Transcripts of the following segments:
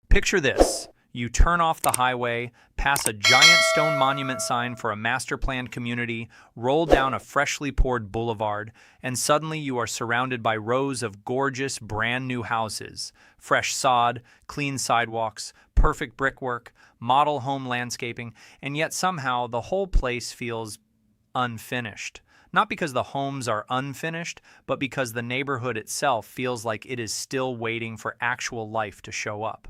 Picture this. You turn off the highway, pass a giant stone monument sign for a master-planned community, roll down a freshly poured boulevard, and suddenly you are surrounded by rows of gorgeous, brand-new houses. Fresh sod, clean sidewalks, perfect brickwork, model home landscaping, and yet somehow the whole place feels unfinished. Not because the homes are unfinished, but because the neighborhood itself feels like it is still waiting for actual life to show up.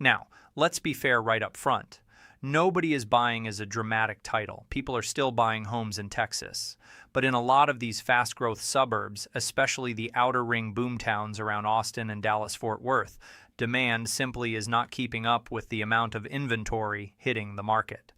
Now, let's be fair right up front. Nobody is buying as a dramatic title. People are still buying homes in Texas. But in a lot of these fast-growth suburbs, especially the outer ring boomtowns around Austin and Dallas-Fort Worth, demand simply is not keeping up with the amount of inventory hitting the market.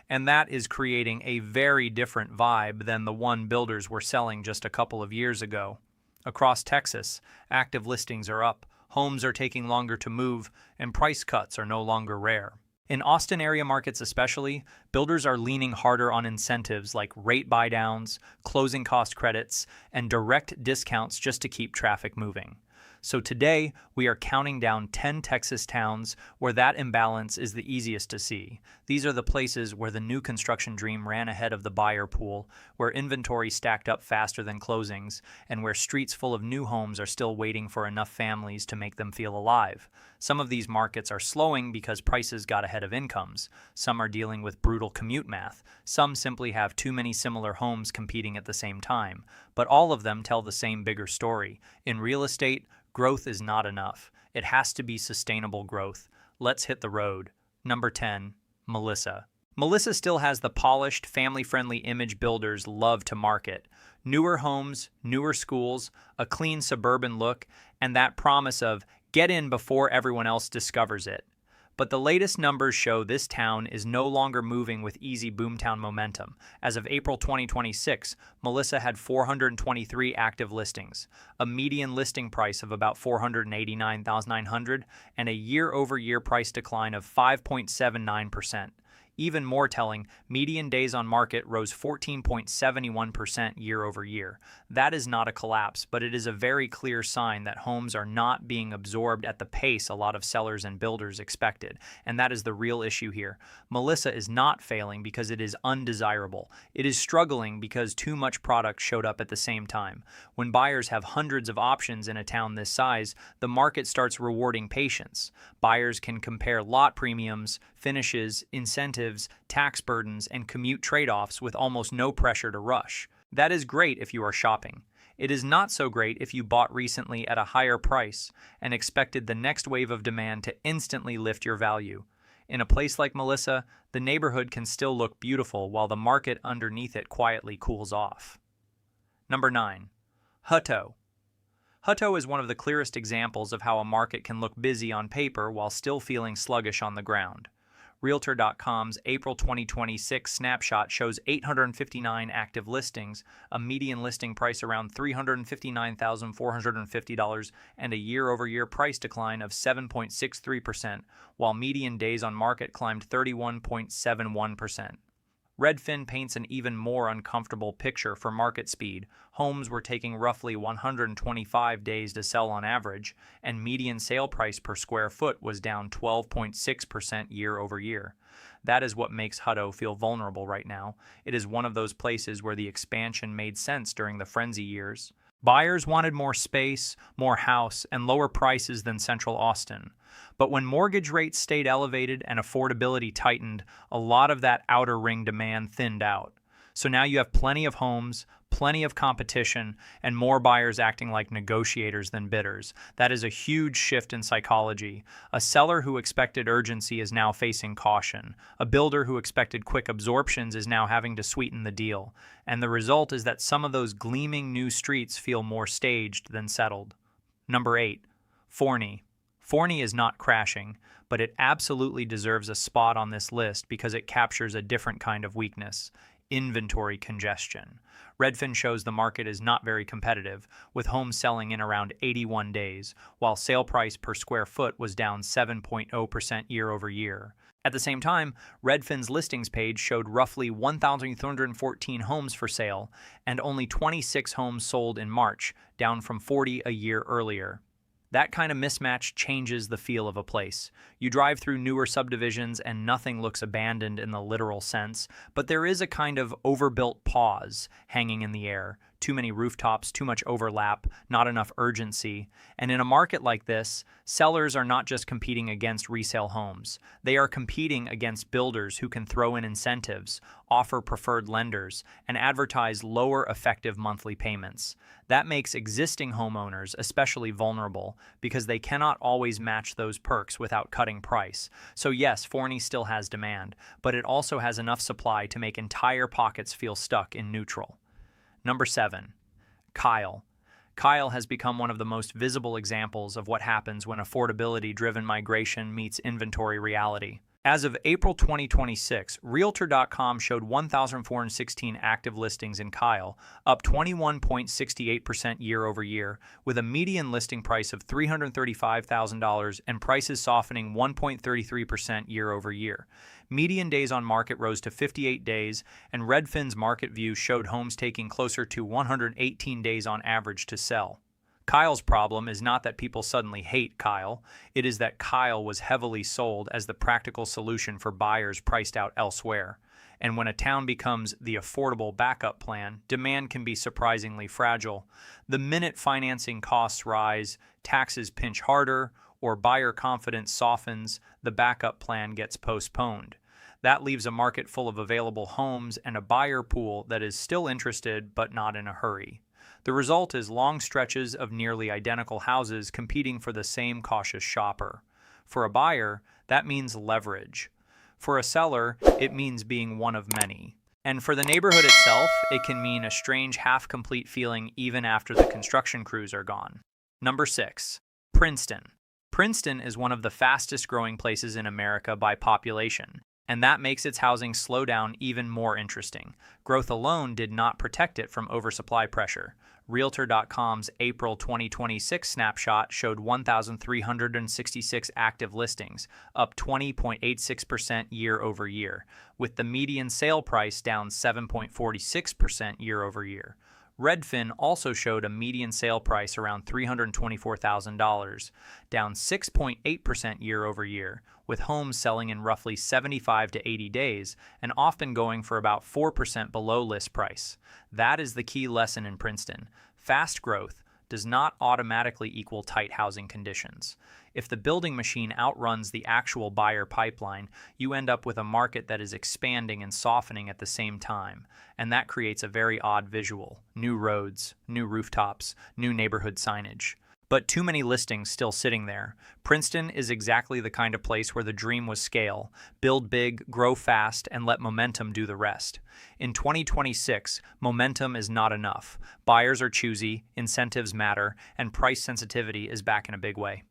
And that is creating a very different vibe than the one builders were selling just a couple of years ago. Across Texas, active listings are up, homes are taking longer to move, and price cuts are no longer rare. In Austin area markets especially, builders are leaning harder on incentives like rate buydowns, closing cost credits, and direct discounts just to keep traffic moving. So today, we are counting down 10 Texas towns where that imbalance is the easiest to see. These are the places where the new construction dream ran ahead of the buyer pool, where inventory stacked up faster than closings, and where streets full of new homes are still waiting for enough families to make them feel alive. Some of these markets are slowing because prices got ahead of incomes. Some are dealing with brutal commute math. Some simply have too many similar homes competing at the same time. But all of them tell the same bigger story. In real estate, growth is not enough. It has to be sustainable growth. Let's hit the road. Number 10, Melissa. Melissa still has the polished, family-friendly image builders love to market. Newer homes, newer schools, a clean suburban look, and that promise of get in before everyone else discovers it. But the latest numbers show this town is no longer moving with easy boomtown momentum. As of April 2026, Melissa had 423 active listings, a median listing price of about $489,900, and a year-over-year price decline of 5.79%. Even more telling, median days on market rose 14.71% year over year. That is not a collapse, but it is a very clear sign that homes are not being absorbed at the pace a lot of sellers and builders expected, and that is the real issue here. Melissa is not failing because it is undesirable. It is struggling because too much product showed up at the same time. When buyers have hundreds of options in a town this size, the market starts rewarding patience. Buyers can compare lot premiums, finishes, incentives, tax burdens, and commute trade-offs with almost no pressure to rush. That is great if you are shopping. It is not so great if you bought recently at a higher price and expected the next wave of demand to instantly lift your value. In a place like Melissa, the neighborhood can still look beautiful while the market underneath it quietly cools off. Number 9. Hutto. Hutto is one of the clearest examples of how a market can look busy on paper while still feeling sluggish on the ground. Realtor.com's April 2026 snapshot shows 859 active listings, a median listing price around $359,450, and a year-over-year price decline of 7.63%, while median days on market climbed 31.71%. Redfin paints an even more uncomfortable picture for market speed. Homes were taking roughly 125 days to sell on average, and median sale price per square foot was down 12.6% year over year. That is what makes Hutto feel vulnerable right now. It is one of those places where the expansion made sense during the frenzy years. Buyers wanted more space, more house, and lower prices than Central Austin. But when mortgage rates stayed elevated and affordability tightened, a lot of that outer ring demand thinned out. So now you have plenty of homes, plenty of competition, and more buyers acting like negotiators than bidders. That is a huge shift in psychology. A seller who expected urgency is now facing caution. A builder who expected quick absorptions is now having to sweeten the deal. And the result is that some of those gleaming new streets feel more staged than settled. Number 8. Forney. Forney is not crashing, but it absolutely deserves a spot on this list because it captures a different kind of weakness: inventory congestion. Redfin shows the market is not very competitive, with homes selling in around 81 days, while sale price per square foot was down 7.0% year over year. At the same time, Redfin's listings page showed roughly 1,314 homes for sale, and only 26 homes sold in March, down from 40 a year earlier. That kind of mismatch changes the feel of a place. You drive through newer subdivisions and nothing looks abandoned in the literal sense, but there is a kind of overbuilt pause hanging in the air. Too many rooftops, too much overlap, not enough urgency. And in a market like this, sellers are not just competing against resale homes. They are competing against builders who can throw in incentives, offer preferred lenders, and advertise lower effective monthly payments. That makes existing homeowners especially vulnerable because they cannot always match those perks without cutting price. So yes, Forney still has demand, but it also has enough supply to make entire pockets feel stuck in neutral. Number 7. Kyle. Kyle has become one of the most visible examples of what happens when affordability-driven migration meets inventory reality. As of April 2026, Realtor.com showed 1,416 active listings in Kyle, up 21.68% year over year, with a median listing price of $335,000 and prices softening 1.33% year over year. Median days on market rose to 58 days, and Redfin's market view showed homes taking closer to 118 days on average to sell. Kyle's problem is not that people suddenly hate Kyle, it is that Kyle was heavily sold as the practical solution for buyers priced out elsewhere. And when a town becomes the affordable backup plan, demand can be surprisingly fragile. The minute financing costs rise, taxes pinch harder, or buyer confidence softens, the backup plan gets postponed. That leaves a market full of available homes and a buyer pool that is still interested but not in a hurry. The result is long stretches of nearly identical houses competing for the same cautious shopper. For a buyer, that means leverage. For a seller, it means being one of many. And for the neighborhood itself, it can mean a strange half-complete feeling even after the construction crews are gone. Number 6. Princeton. Princeton is one of the fastest growing places in America by population, and that makes its housing slowdown even more interesting. Growth alone did not protect it from oversupply pressure. Realtor.com's April 2026 snapshot showed 1,366 active listings, up 20.86% year over year, with the median sale price down 7.46% year over year. Redfin also showed a median sale price around $324,000, down 6.8% year over year, with homes selling in roughly 75 to 80 days and often going for about 4% below list price. That is the key lesson in Princeton. Fast growth does not automatically equal tight housing conditions. If the building machine outruns the actual buyer pipeline, you end up with a market that is expanding and softening at the same time, and that creates a very odd visual: new roads, new rooftops, new neighborhood signage. But too many listings still sitting there. Princeton is exactly the kind of place where the dream was scale, build big, grow fast, and let momentum do the rest. In 2026, momentum is not enough. Buyers are choosy, incentives matter, and price sensitivity is back in a big way.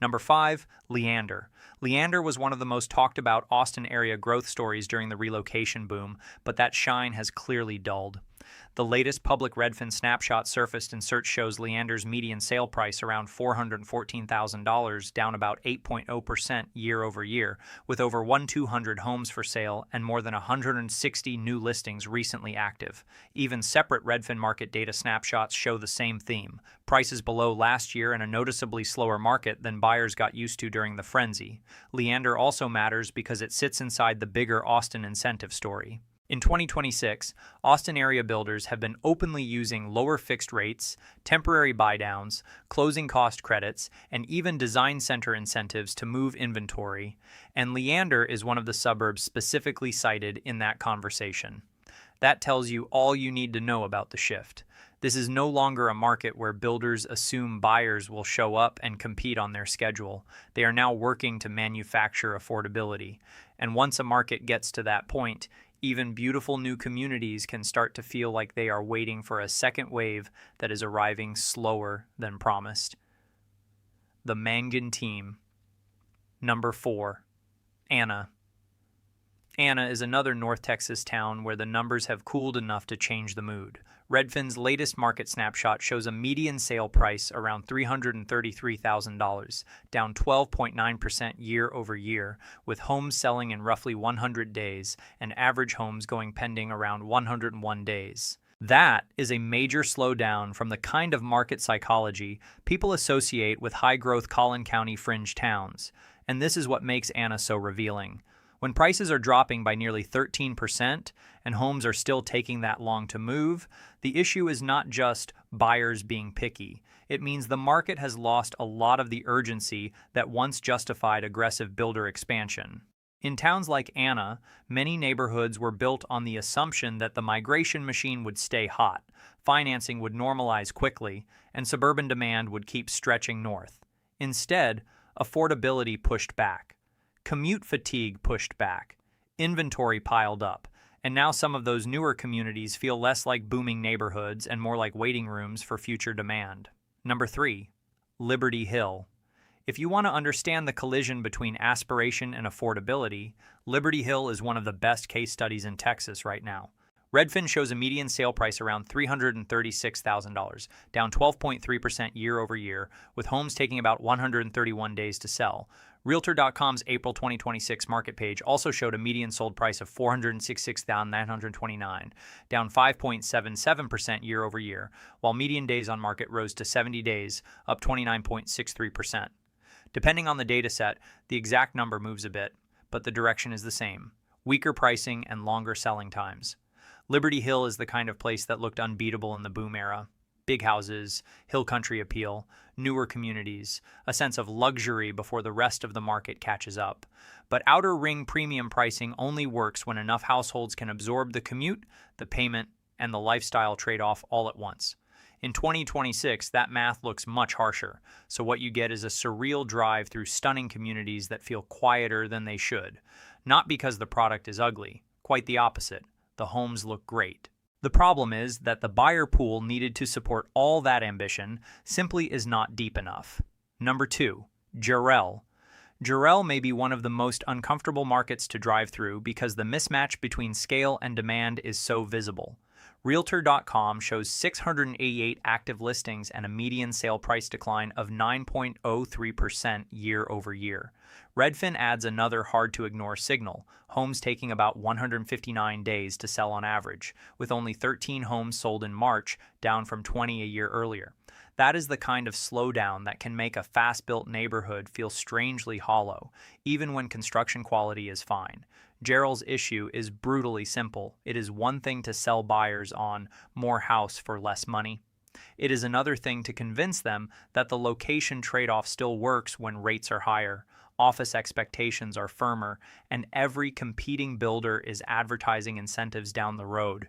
Number 5, Leander. Leander was one of the most talked about Austin area growth stories during the relocation boom, but that shine has clearly dulled. The latest public Redfin snapshot surfaced and search shows Leander's median sale price around $414,000, down about 8.0% year over year, with over 1,200 homes for sale and more than 160 new listings recently active. Even separate Redfin market data snapshots show the same theme: prices below last year and a noticeably slower market than buyers got used to during the frenzy. Leander also matters because it sits inside the bigger Austin incentive story. In 2026, Austin area builders have been openly using lower fixed rates, temporary buydowns, closing cost credits, and even design center incentives to move inventory, and Leander is one of the suburbs specifically cited in that conversation. That tells you all you need to know about the shift. This is no longer a market where builders assume buyers will show up and compete on their schedule. They are now working to manufacture affordability. And once a market gets to that point, even beautiful new communities can start to feel like they are waiting for a second wave that is arriving slower than promised. The Mangan team. Number 4, Anna. Anna is another North Texas town where the numbers have cooled enough to change the mood. Redfin's latest market snapshot shows a median sale price around $333,000, down 12.9% year over year, with homes selling in roughly 100 days and average homes going pending around 101 days. That is a major slowdown from the kind of market psychology people associate with high-growth Collin County fringe towns, and this is what makes Anna so revealing. When prices are dropping by nearly 13% and homes are still taking that long to move, the issue is not just buyers being picky. It means the market has lost a lot of the urgency that once justified aggressive builder expansion. In towns like Anna, many neighborhoods were built on the assumption that the migration machine would stay hot, financing would normalize quickly, and suburban demand would keep stretching north. Instead, affordability pushed back. Commute fatigue pushed back. Inventory piled up. And now some of those newer communities feel less like booming neighborhoods and more like waiting rooms for future demand. Number 3. Liberty Hill. If you want to understand the collision between aspiration and affordability, Liberty Hill is one of the best case studies in Texas right now. Redfin shows a median sale price around $336,000, down 12.3% year over year, with homes taking about 131 days to sell. Realtor.com's April 2026 market page also showed a median sold price of $466,929, down 5.77% year over year, while median days on market rose to 70 days, up 29.63%. Depending on the data set, the exact number moves a bit, but the direction is the same: weaker pricing and longer selling times. Liberty Hill is the kind of place that looked unbeatable in the boom era. Big houses, hill country appeal, newer communities, a sense of luxury before the rest of the market catches up. But outer ring premium pricing only works when enough households can absorb the commute, the payment, and the lifestyle trade-off all at once. In 2026, that math looks much harsher, so what you get is a surreal drive through stunning communities that feel quieter than they should. Not because the product is ugly, quite the opposite. The homes look great. The problem is that the buyer pool needed to support all that ambition simply is not deep enough. Number 2, Jarrell. Jarrell may be one of the most uncomfortable markets to drive through because the mismatch between scale and demand is so visible. Realtor.com shows 688 active listings and a median sale price decline of 9.03% year over year. Redfin adds another hard-to-ignore signal: homes taking about 159 days to sell on average, with only 13 homes sold in March, down from 20 a year earlier. That is the kind of slowdown that can make a fast-built neighborhood feel strangely hollow, even when construction quality is fine. Jarrell's issue is brutally simple. It is one thing to sell buyers on more house for less money. It is another thing to convince them that the location trade-off still works when rates are higher, office expectations are firmer, and every competing builder is advertising incentives down the road.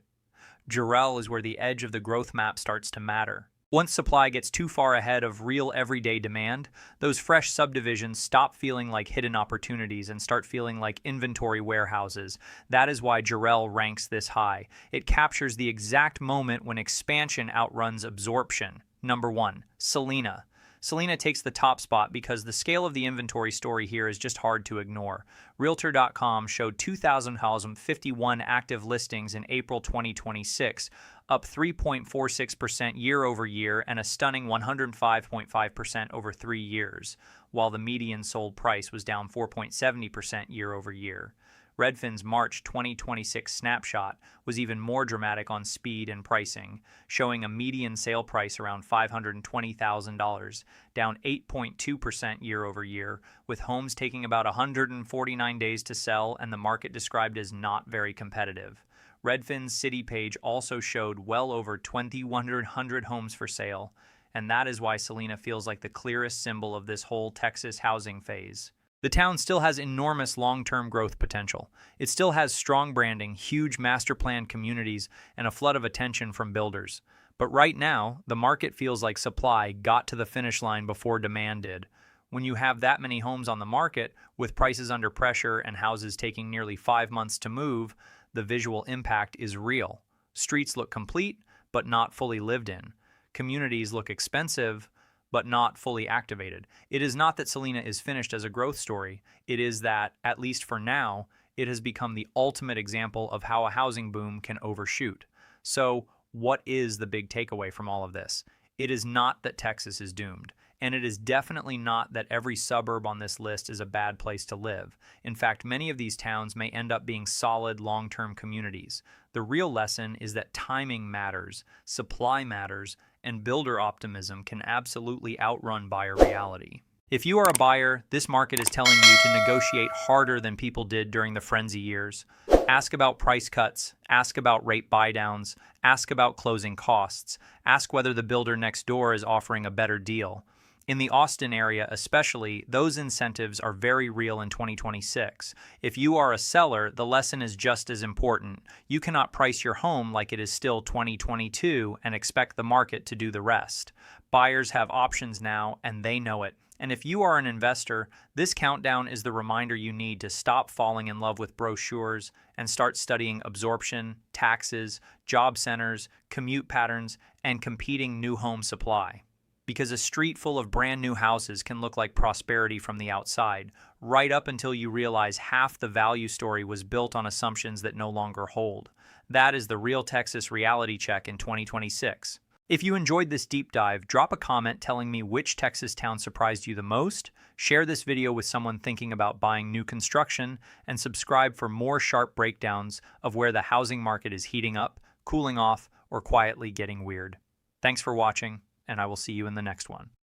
Jarrell is where the edge of the growth map starts to matter. Once supply gets too far ahead of real everyday demand, those fresh subdivisions stop feeling like hidden opportunities and start feeling like inventory warehouses. That is why Jarrell ranks this high. It captures the exact moment when expansion outruns absorption. Number 1, Celina. Celina takes the top spot because the scale of the inventory story here is just hard to ignore. Realtor.com showed 2,051 active listings in April 2026, up 3.46% year over year and a stunning 105.5% over 3 years, while the median sold price was down 4.70% year over year. Redfin's March 2026 snapshot was even more dramatic on speed and pricing, showing a median sale price around $520,000, down 8.2% year over year, with homes taking about 149 days to sell and the market described as not very competitive. Redfin's city page also showed well over 2,100 homes for sale, and that is why Celina feels like the clearest symbol of this whole Texas housing phase. The town still has enormous long-term growth potential. It still has strong branding, huge master plan communities, and a flood of attention from builders. But right now, the market feels like supply got to the finish line before demand did. When you have that many homes on the market, with prices under pressure and houses taking nearly 5 months to move, the visual impact is real. Streets look complete, but not fully lived in. Communities look expensive, but not fully activated. It is not that Celina is finished as a growth story. It is that, at least for now, it has become the ultimate example of how a housing boom can overshoot. So, what is the big takeaway from all of this? It is not that Texas is doomed. And it is definitely not that every suburb on this list is a bad place to live. In fact, many of these towns may end up being solid long-term communities. The real lesson is that timing matters, supply matters, and builder optimism can absolutely outrun buyer reality. If you are a buyer, this market is telling you to negotiate harder than people did during the frenzy years. Ask about price cuts, ask about rate buydowns, ask about closing costs, ask whether the builder next door is offering a better deal. In the Austin area especially, those incentives are very real in 2026. If you are a seller, the lesson is just as important. You cannot price your home like it is still 2022 and expect the market to do the rest. Buyers have options now, and they know it. And if you are an investor, this countdown is the reminder you need to stop falling in love with brochures and start studying absorption, taxes, job centers, commute patterns, and competing new home supply. Because a street full of brand new houses can look like prosperity from the outside, right up until you realize half the value story was built on assumptions that no longer hold. That is the Real Texas Reality Check in 2026. If you enjoyed this deep dive, drop a comment telling me which Texas town surprised you the most, share this video with someone thinking about buying new construction, and subscribe for more sharp breakdowns of where the housing market is heating up, cooling off, or quietly getting weird. Thanks for watching, and I will see you in the next one.